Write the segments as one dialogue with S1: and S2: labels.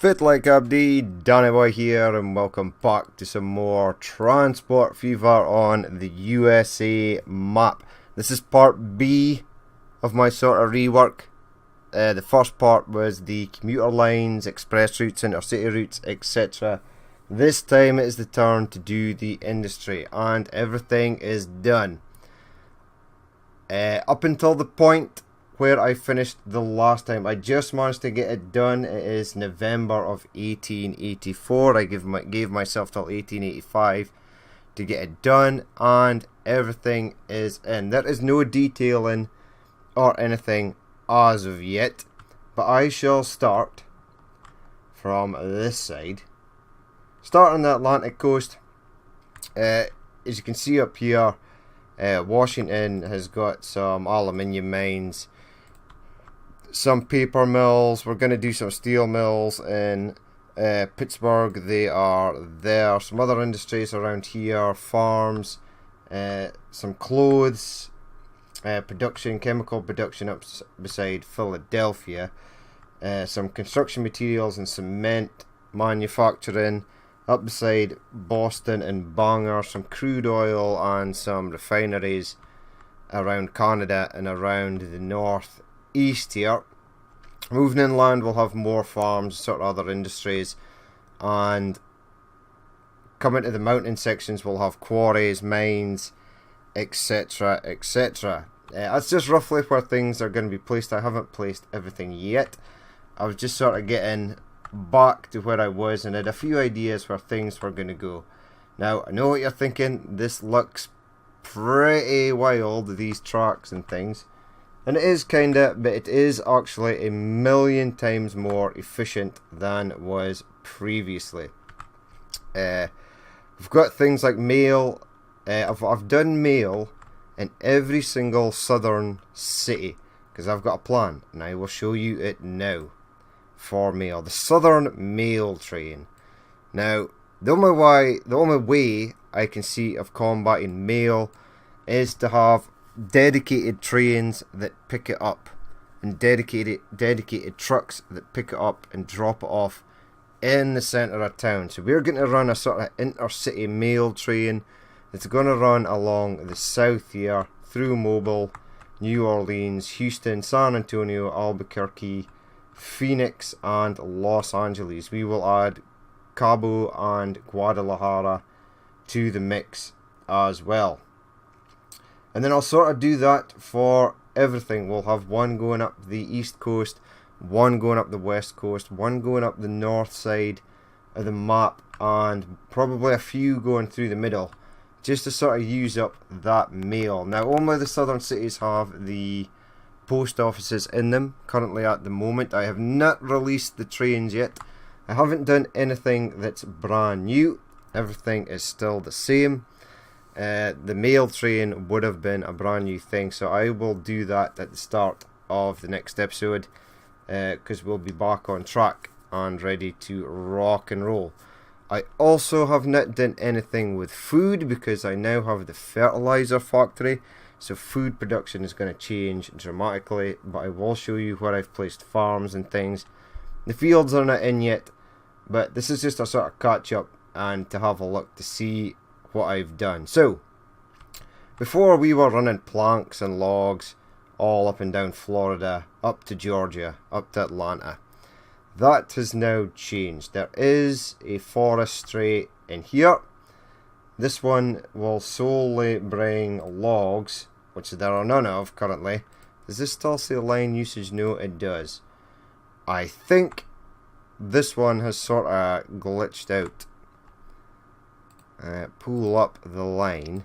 S1: Fit like Abdi, Danny Boy here, and welcome back to some more Transport Fever on the USA map. This is part B of my sort of rework. The first part was the commuter lines, express routes, intercity routes, etc. This time it is the turn to do the industry, and everything is done. Up until the point where I finished the last time, I just managed to get it done. It is November of 1884. I gave myself till 1885 to get it done, and everything is in. There is no detailing or anything as of yet, but I shall start from this side. Start on the Atlantic coast. As you can see up here, Washington has got some aluminium mines, some paper mills. We're going to do some steel mills in Pittsburgh. They are there. Some other industries around here, farms, some clothes production, chemical production up beside Philadelphia, some construction materials and cement manufacturing up beside Boston and Bangor, some crude oil and some refineries around Canada and around the northeast here. Moving inland, we'll have more farms, sort of other industries, and coming to the mountain sections, we'll have quarries, mines, etc., etc. That's just roughly where things are going to be placed. I haven't placed everything yet. I was just sort of getting back to where I was and had a few ideas where things were going to go. Now, I know what you're thinking. This looks pretty wild, these tracks and things. And it is kinda, but it is actually a million times more efficient than it was previously. We've got things like mail. I've done mail in every single southern city because I've got a plan, and I will show you it now. For mail, the Southern Mail Train. Now, the only way I can see of combating mail is to have dedicated trains that pick it up, and dedicated trucks that pick it up and drop it off in the centre of town. So we're going to run a sort of intercity mail train that's going to run along the south here through Mobile, New Orleans, Houston, San Antonio, Albuquerque, Phoenix and Los Angeles. We will add Cabo and Guadalajara to the mix as well. And then I'll sort of do that for everything. We'll have one going up the east coast, one going up the west coast, one going up the north side of the map, and probably a few going through the middle, just to sort of use up that mail. Now, only the southern cities have the post offices in them currently at the moment. I have not released the trains yet. I haven't done anything that's brand new. Everything is still the same. The mail train would have been a brand new thing, so I will do that at the start of the next episode, because we'll be back on track and ready to rock and roll. I also have not done anything with food because I now have the Fertilizer Factory. So food production is going to change dramatically, but I will show you where I've placed farms and things. The fields are not in yet, but this is just a sort of catch up and to have a look to see what I've done. So, before we were running planks and logs all up and down Florida, up to Georgia, up to Atlanta. That has now changed. There is a forestry in here. This one will solely bring logs, which there are none of currently. Does this still say line usage? No, it does. I think this one has sort of glitched out. Pull up the line.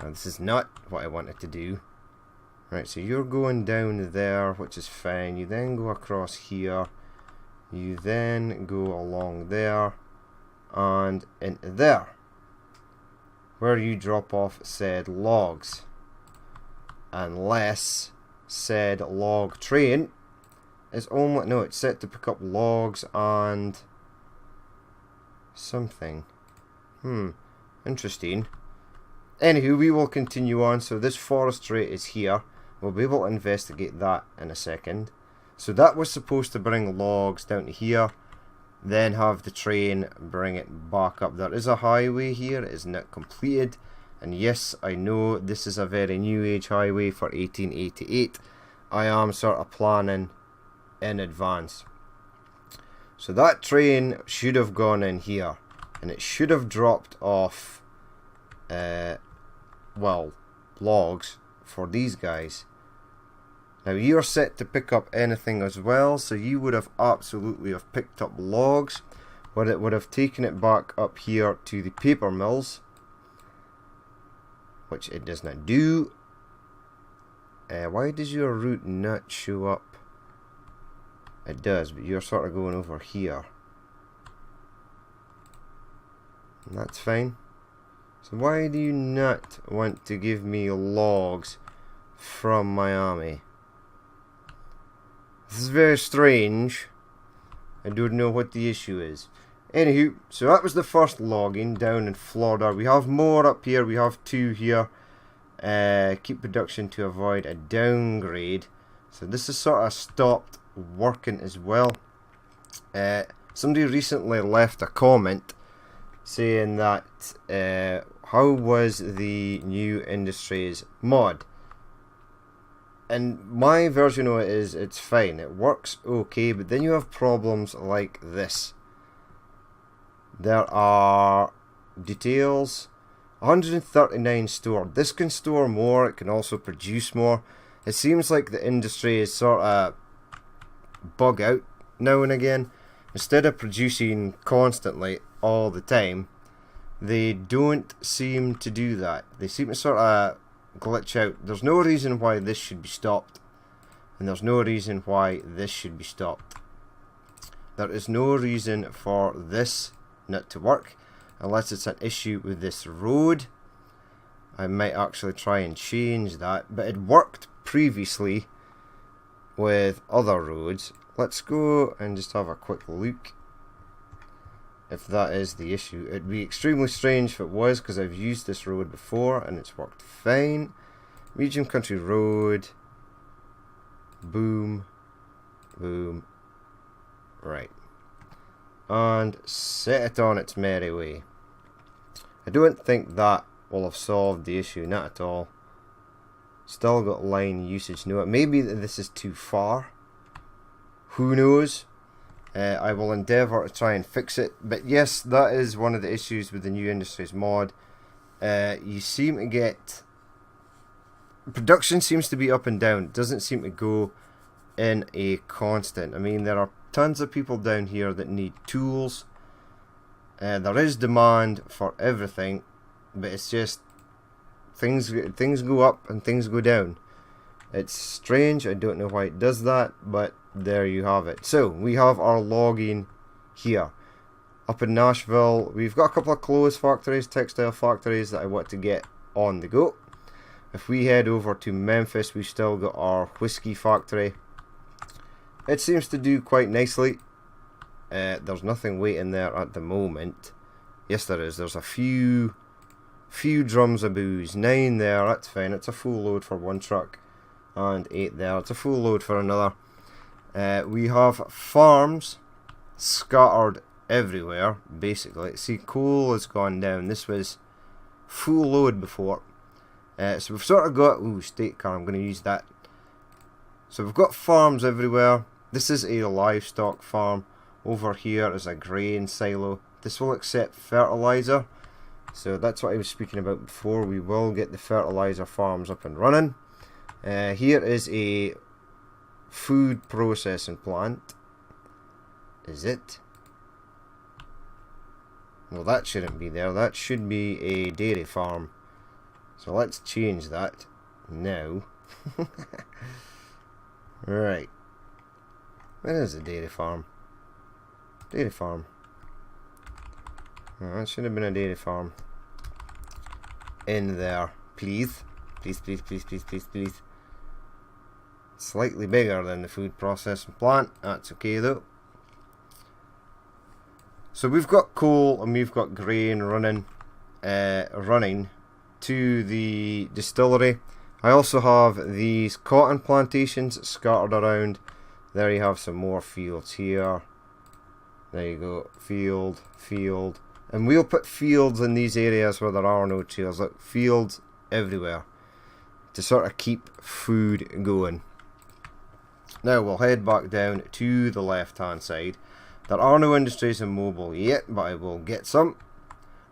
S1: Now, this is not what I wanted to do. Right, so you're going down there, which is fine. You then go across here. You then go along there. And into there, where you drop off said logs, unless said log train is only, no, it's set to pick up logs and something. Interesting. Anywho, we will continue on. So this forestry is here. We'll be able to investigate that in a second. So that was supposed to bring logs down to here, then have the train bring it back up. There is a highway here, it is not completed, and yes, I know this is a very new age highway for 1888. I am sort of planning in advance. So that train should have gone in here, and it should have dropped off well, logs for these guys. Now you're set to pick up anything as well, so you would have absolutely have picked up logs, but it would have taken it back up here to the paper mills, which it does not do. Why does your route not show up? It does, but you're sort of going over here. And that's fine. So why do you not want to give me logs from Miami? This is very strange. I don't know what the issue is. Anywho, so that was the first logging down in Florida. We have more up here. We have 2 here. Keep production to avoid a downgrade. So this is sort of stopped working as well. Somebody recently left a comment saying that how was the new industries mod? And my version of it is it's fine, it works okay, but then you have problems like this. There are details, 139 stored. This can store more, it can also produce more. It seems like the industry is sort of bug out now and again. Instead of producing constantly all the time, they don't seem to do that. They seem to sort of glitch out. There's no reason why this should be stopped, and there's no reason why this should be stopped. There is no reason for this not to work unless it's an issue with this road. I might actually try and change that, but it worked previously with other roads. Let's go and just have a quick look if that is the issue. It'd be extremely strange if it was, because I've used this road before and it's worked fine. Medium country road, boom, boom, right, and set it on its merry way. I don't think that will have solved the issue, not at all. Still got line usage. No, maybe this is too far, who knows. I will endeavour to try and fix it. But yes, that is one of the issues with the new industries mod. You seem to get... production seems to be up and down. It doesn't seem to go in a constant. I mean, there are tons of people down here that need tools. There is demand for everything. But it's just... things go up and things go down. It's strange. I don't know why it does that, but there you have it. So we have our logging here. Up in Nashville, we've got a couple of clothes factories, textile factories that I want to get on the go. If we head over to Memphis, we've still got our whiskey factory. It seems to do quite nicely. There's nothing waiting there at the moment. Yes, there is. There's a few drums of booze. 9 there, that's fine. It's a full load for one truck. And 8 there, it's a full load for another. We have farms scattered everywhere, basically. See, coal has gone down. This was full load before. So we've sort of got... ooh, state car, I'm going to use that. So we've got farms everywhere. This is a livestock farm. Over here is a grain silo. This will accept fertilizer. So that's what I was speaking about before. We will get the fertilizer farms up and running. Here is a food processing plant. Is it? Well, that shouldn't be there. That should be a dairy farm. So let's change that now. Right. Where is the dairy farm? Dairy farm. Oh, that should have been a dairy farm. In there. Please. Please, please, please, please, please, please. Slightly bigger than the food processing plant. That's okay though. So we've got coal and we've got grain running to the distillery. I also have these cotton plantations scattered around There you have some more fields here. There you go, field, field. And we'll put fields in these areas where there are no trails. Look, fields everywhere to sort of keep food going. Now we'll head back down to the left hand side. There are no industries in Mobile yet, but I will get some.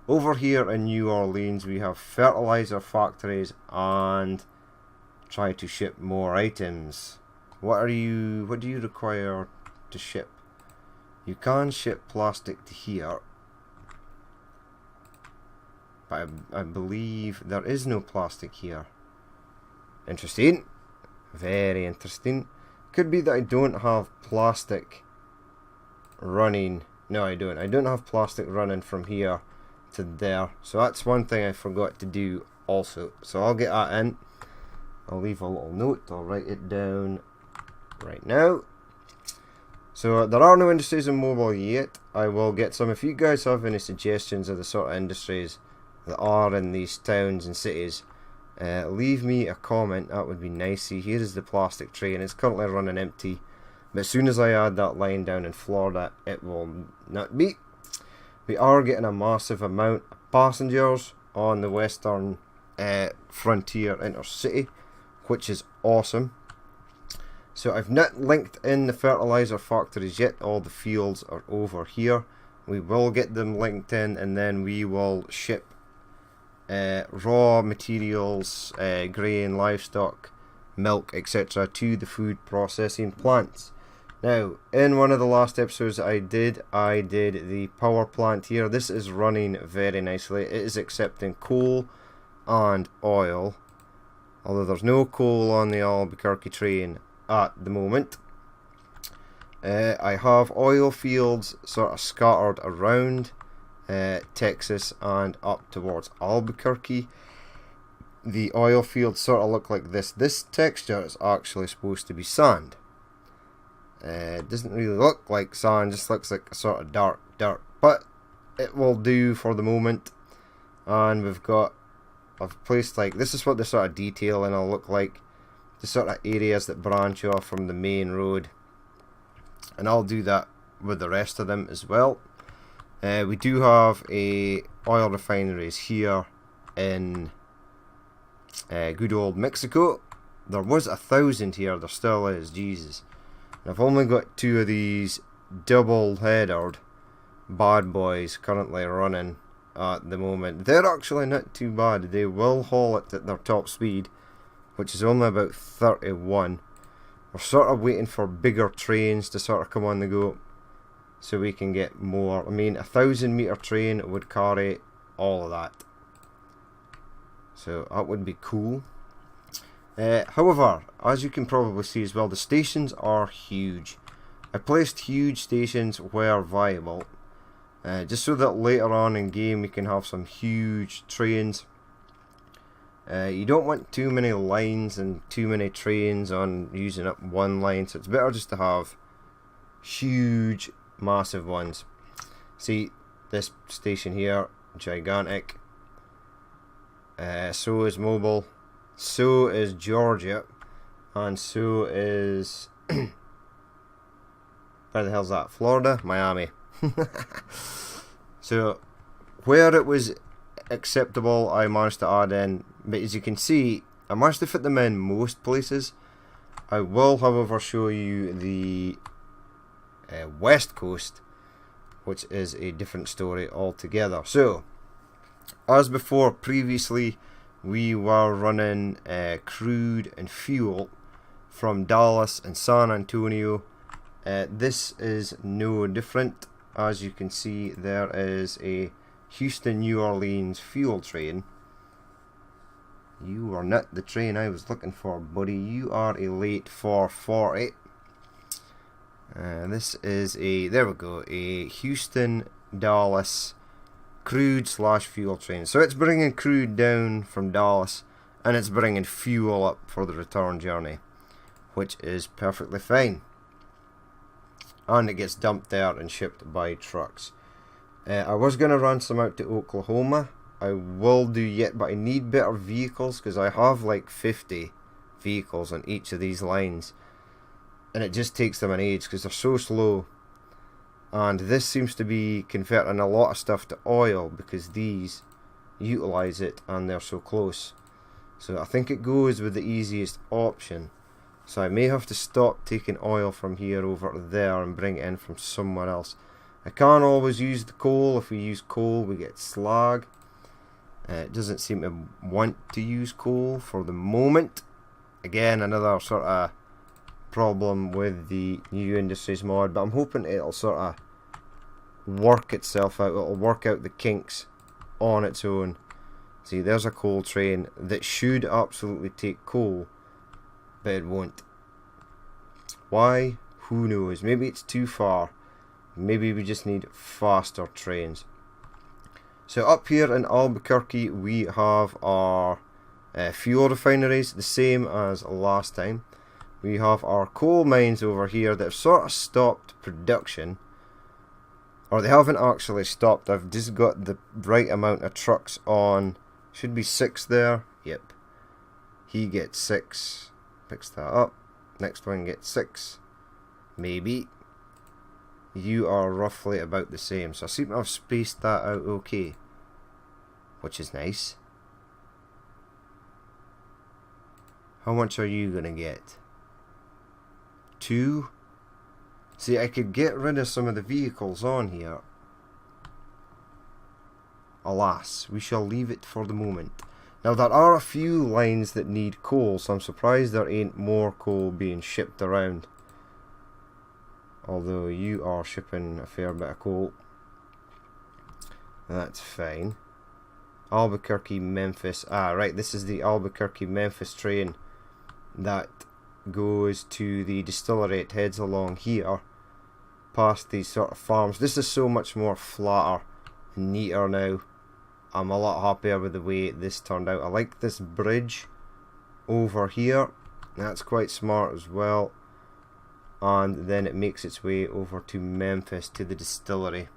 S1: Over here in New Orleans we have Fertilizer Factories and try to ship more items. What do you require to ship? You can ship plastic to here, but I believe there is no plastic here. Interesting. Very interesting. Could be that I don't have plastic running. No, I don't. I don't have plastic running from here to there. So that's one thing I forgot to do also. So I'll get that in. I'll leave a little note. I'll write it down right now. So there are no industries in Mobile yet. I will get some. If you guys have any suggestions of the sort of industries that are in these towns and cities, leave me a comment. That would be nice. See, here is the plastic train. It's currently running empty, but as soon as I add that line down in Florida, it will not be. We are getting a massive amount of passengers on the western frontier intercity, which is awesome. So I've not linked in the fertilizer factories yet. All the fields are over here. We will get them linked in, and then we will ship raw materials, grain, livestock, milk, etc. to the food processing plants. Now, in one of the last episodes I did the power plant here. This is running very nicely. It is accepting coal and oil, although there's no coal on the Albuquerque train at the moment. I have oil fields sort of scattered around Texas and up towards Albuquerque. The oil fields sort of look like this. This texture is actually supposed to be sand. It doesn't really look like sand, just looks like a sort of dark dirt, but it will do for the moment. And I've placed, like, this is what the sort of detailing will look like, the sort of areas that branch off from the main road, and I'll do that with the rest of them as well. We do have a oil refineries here in good old Mexico. There was 1,000 here, there still is, Jesus. And I've only got 2 of these double-headered bad boys currently running at the moment. They're actually not too bad. They will haul it at their top speed, which is only about 31. We're sort of waiting for bigger trains to sort of come on the go, so we can get more. I mean, 1,000 meter train would carry all of that, so that would be cool. However, as you can probably see as well, the stations are huge. I placed huge stations where viable, just so that later on in game we can have some huge trains. You don't want too many lines and too many trains on using up one line, so it's better just to have huge, massive ones. See, this station here, gigantic. So is Mobile, so is Georgia, and so is where the hell's that? Florida? Miami. So where it was acceptable, I managed to add in, but as you can see, I managed to fit them in most places. I will, however, show you the west coast, which is a different story altogether. So, as before, previously we were running crude and fuel from Dallas and San Antonio. This is no different. As you can see, there is a Houston New Orleans fuel train. You are not the train I was looking for, buddy. You are a late 440. This is a, there we go, a Houston Dallas crude slash fuel train. So it's bringing crude down from Dallas, and it's bringing fuel up for the return journey, which is perfectly fine. And it gets dumped there and shipped by trucks. I was going to run some out to Oklahoma. I will do yet, but I need better vehicles because I have like 50 vehicles on each of these lines. and it just takes them an age because they're so slow. And this seems to be converting a lot of stuff to oil because these utilize it and they're so close. So I think it goes with the easiest option. So I may have to stop taking oil from here over there and bring it in from somewhere else. I can't always use the coal. If we use coal we get slag. It doesn't seem to want to use coal for the moment. Again, another sort of problem with the new industries mod, but I'm hoping it'll sort of work itself out. It'll work out the kinks on its own. See, there's a coal train that should absolutely take coal, but it won't. Why? Who knows? Maybe it's too far. Maybe we just need faster trains. So up here in Albuquerque we have our fuel refineries, the same as last time. We have our coal mines over here that have sort of stopped production. Or they haven't actually stopped. I've just got the right amount of trucks on. Should be 6 there. Yep. He gets 6. Fix that up. Next one gets 6. Maybe. You are roughly about the same. So I seem to have spaced that out okay. Which is nice. How much are you going to get? 2? See, I could get rid of some of the vehicles on here. Alas, we shall leave it for the moment. Now there are a few lines that need coal, so I'm surprised there ain't more coal being shipped around. Although you are shipping a fair bit of coal. That's fine. Albuquerque, Memphis. Ah, right, this is the Albuquerque, Memphis train that goes to the distillery. It heads along here, past these sort of farms. This is so much more flatter and neater now. I'm a lot happier with the way this turned out. I like this bridge over here. That's quite smart as well. And then it makes its way over to Memphis to the distillery.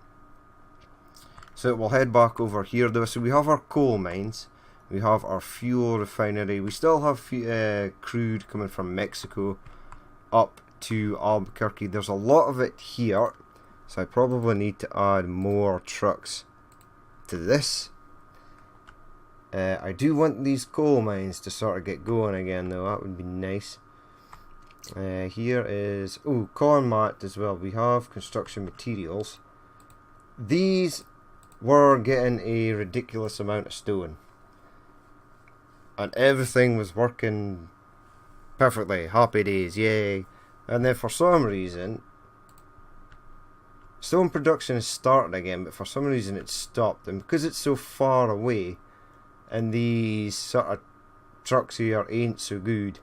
S1: So we'll head back over here though. So we have our coal mines, we have our fuel refinery, we still have crude coming from Mexico up to Albuquerque. There's a lot of it here, so I probably need to add more trucks to this. I do want these coal mines to sort of get going again though. That would be nice. Here is corn mat as well. We have construction materials. These were getting a ridiculous amount of stone, and everything was working perfectly. Happy days, yay. And then for some reason stone production has started again, but for some reason it stopped, and because it's so far away and these sort of trucks here ain't so good,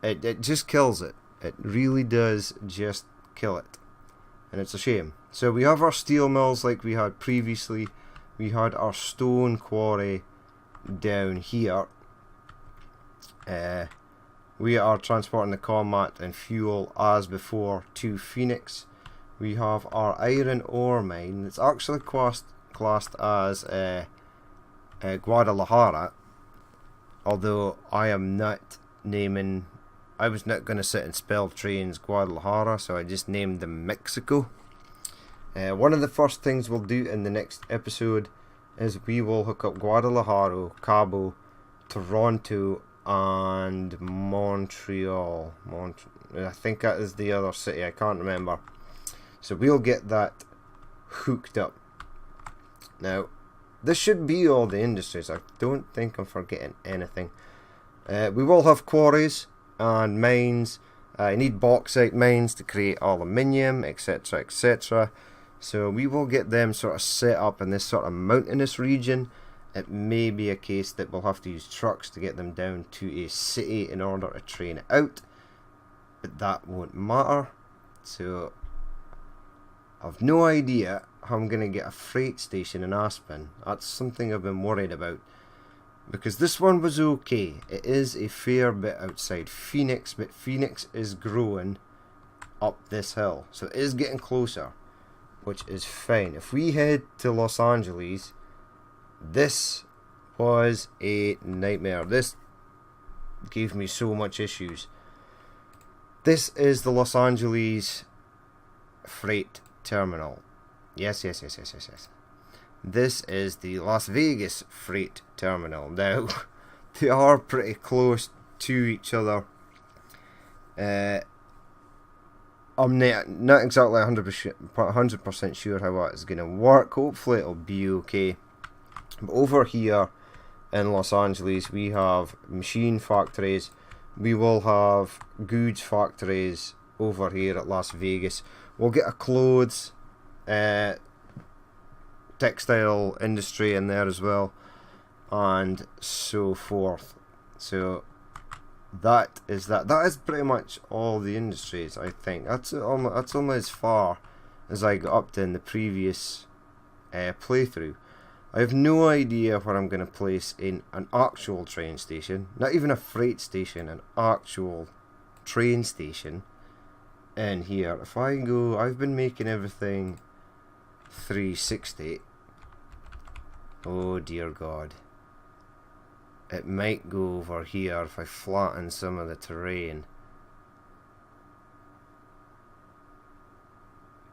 S1: it just kills it. It really does just kill it, and it's a shame. So we have our steel mills like we had previously. We had our stone quarry down here. We are transporting the combat and fuel as before to Phoenix. We have our iron ore mine. It's actually classed as Guadalajara, although I am not naming. I was not going to sit and spell trains Guadalajara, so I just named them Mexico. One of the first things we'll do in the next episode is we will hook up Guadalajara, Cabo, Toronto, and Montreal. I think that is the other city, I can't remember. So we'll get that hooked up. Now, this should be all the industries. I don't think I'm forgetting anything. We will have quarries and mines. I need bauxite mines to create aluminium, etc, etc. So we will get them sort of set up in this sort of mountainous region. It may be a case that we'll have to use trucks to get them down to a city in order to train it out, but that won't matter. So I've no idea how I'm going to get a freight station in Aspen. That's something I've been worried about, because this one was okay. It is a fair bit outside Phoenix, but Phoenix is growing up this hill, so it is getting closer, which is fine. If we head to Los Angeles, this was a nightmare. This gave me so much issues. This is the Los Angeles Freight Terminal. Yes. This is the Las Vegas Freight Terminal. Now, they are pretty close to each other. I'm not exactly 100% sure how it's going to work. Hopefully it'll be okay. But over here in Los Angeles, we have machine factories. We will have goods factories over here at Las Vegas. We'll get a clothes, textile industry in there as well, and so forth. So that is pretty much all the industries, I think. That's only as far as I got up to in the previous playthrough. I have no idea where I'm going to place in an actual train station, not even a freight station, an actual train station in here. If I go, I've been making everything 360. Oh dear God. It might go over here if I flatten some of the terrain.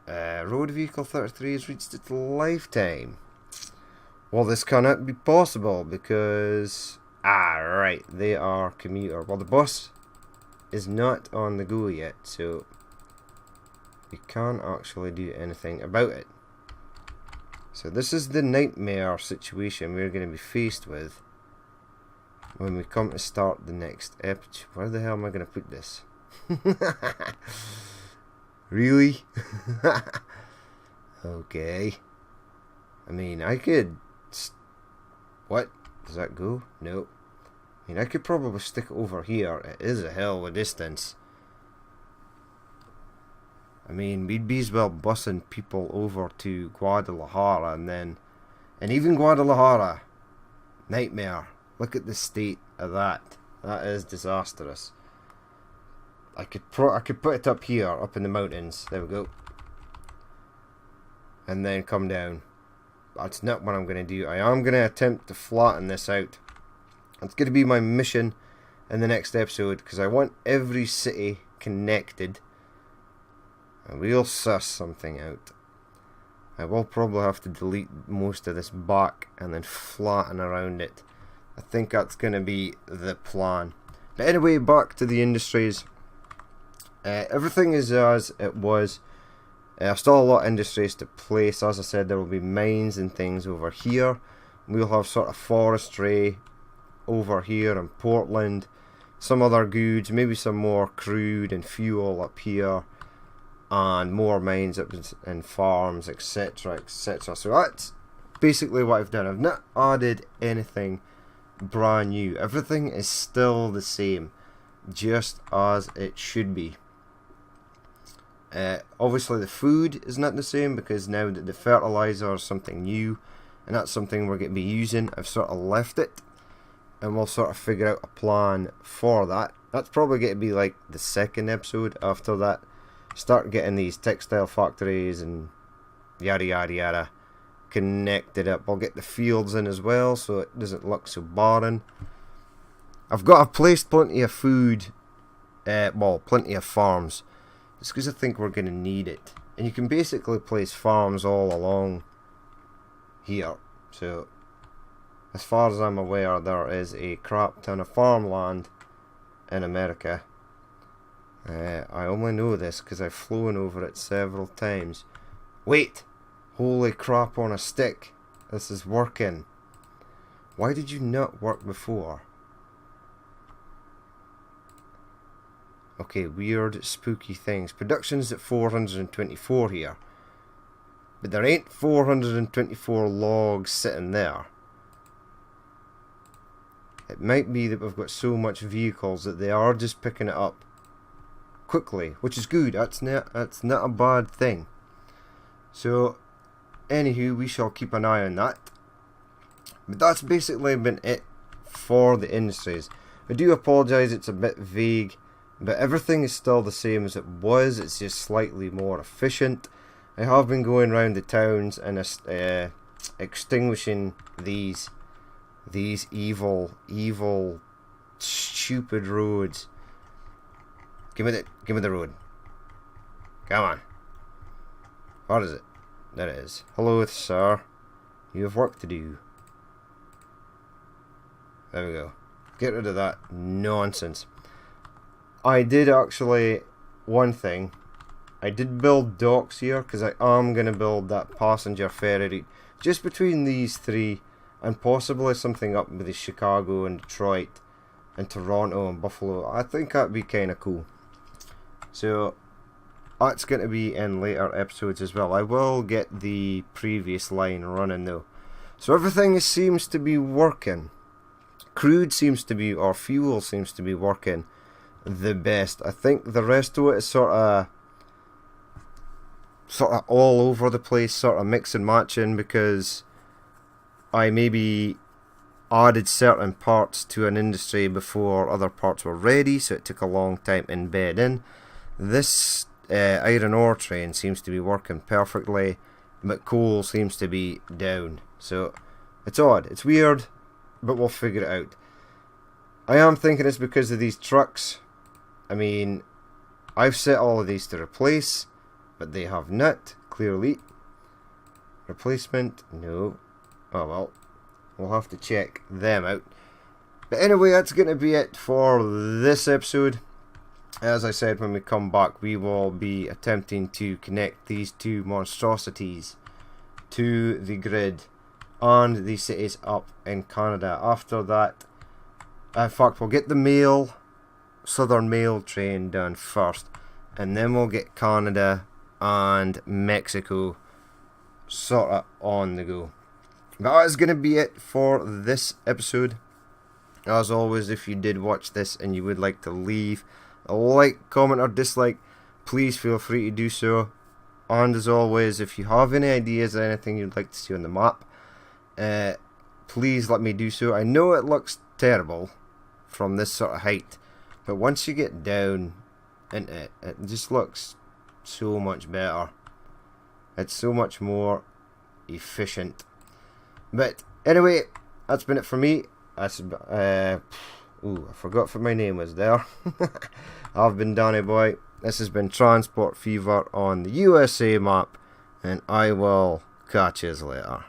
S1: Road vehicle 33 has reached its lifetime. Well, this cannot be possible because... right, they are commuter. Well, the bus is not on the go yet, so we can't actually do anything about it. So this is the nightmare situation we're going to be faced with when we come to start the next episode. Where the hell am I going to put this? Really? Okay. I mean, I could... What? Does that go? No. I mean, I could probably stick it over here. It is a hell of a distance. I mean, we'd be as well bussing people over to Guadalajara and even Guadalajara. Nightmare. Look at the state of that. That is disastrous. I could put it up here, up in the mountains. There we go. And then come down. That's not what I'm going to do. I am going to attempt to flatten this out. It's going to be my mission in the next episode, because I want every city connected. And we'll suss something out. I will probably have to delete most of this back and then flatten around it. I think that's going to be the plan. But anyway, back to the industries. Everything is as it was. Still a lot of industries to place. As I said, there will be mines and things over here. We'll have sort of forestry over here in Portland. Some other goods, maybe some more crude and fuel up here. And more mines up in farms, etc, etc. So that's basically what I've done. I've not added anything brand new. Everything is still the same, just as it should be. Obviously the food is not the same, because now that the fertilizer is something new, and that's something we're going to be using, I've sort of left it, and we'll sort of figure out a plan for that. That's probably going to be like the second episode after that. Start getting these textile factories and yada yada yada connected up. I'll get the fields in as well, so it doesn't look so barren. I've placed plenty of food, plenty of farms, just because I think we're going to need it. And you can basically place farms all along here. So, as far as I'm aware, there is a crap ton of farmland in America. I only know this because I've flown over it several times. Wait! Holy crap on a stick! This is working. Why did you not work before? Okay, weird, spooky things. Production's at 424 here. But there ain't 424 logs sitting there. It might be that we've got so much vehicles that they are just picking it up quickly, which is good. That's not a bad thing. So, anywho, we shall keep an eye on that. But that's basically been it for the industries. I do apologise, it's a bit vague, but everything is still the same as it was. It's just slightly more efficient. I have been going around the towns and extinguishing these evil, stupid roads. Give me the road. Come on. What is it? There it is. Hello, sir. You have work to do. There we go. Get rid of that nonsense. I did actually, one thing, I did build docks here because I am going to build that passenger ferry route just between these three, and possibly something up with the Chicago and Detroit and Toronto and Buffalo. I think that'd be kind of cool. So that's going to be in later episodes as well. I will get the previous line running though. So everything seems to be working. Crude seems to be, or fuel seems to be working the best. I think the rest of it is sort of all over the place, sort of mix and matching, because I maybe added certain parts to an industry before other parts were ready, so it took a long time in bed in. This iron ore train seems to be working perfectly, but coal seems to be down. So it's odd, it's weird, but we'll figure it out. I am thinking it's because of these trucks. I mean, I've set all of these to replace, but they have not, clearly. Replacement, no. Oh well, we'll have to check them out. But anyway, that's going to be it for this episode. As I said, when we come back, we will be attempting to connect these two monstrosities to the grid and the cities up in Canada. After that, in fact, we'll get the Southern Mail train done first, and then we'll get Canada and Mexico sort of on the go. That is going to be it for this episode. As always, if you did watch this and you would like to leave a like, comment or dislike, please feel free to do so. And as always, if you have any ideas or anything you'd like to see on the map, please let me do so. I know it looks terrible from this sort of height, but once you get down into it, it just looks so much better. It's so much more efficient. But anyway, that's been it for me. That's I forgot what my name was there. I've been Danny Boy. This has been Transport Fever on the USA map, and I will catch you later.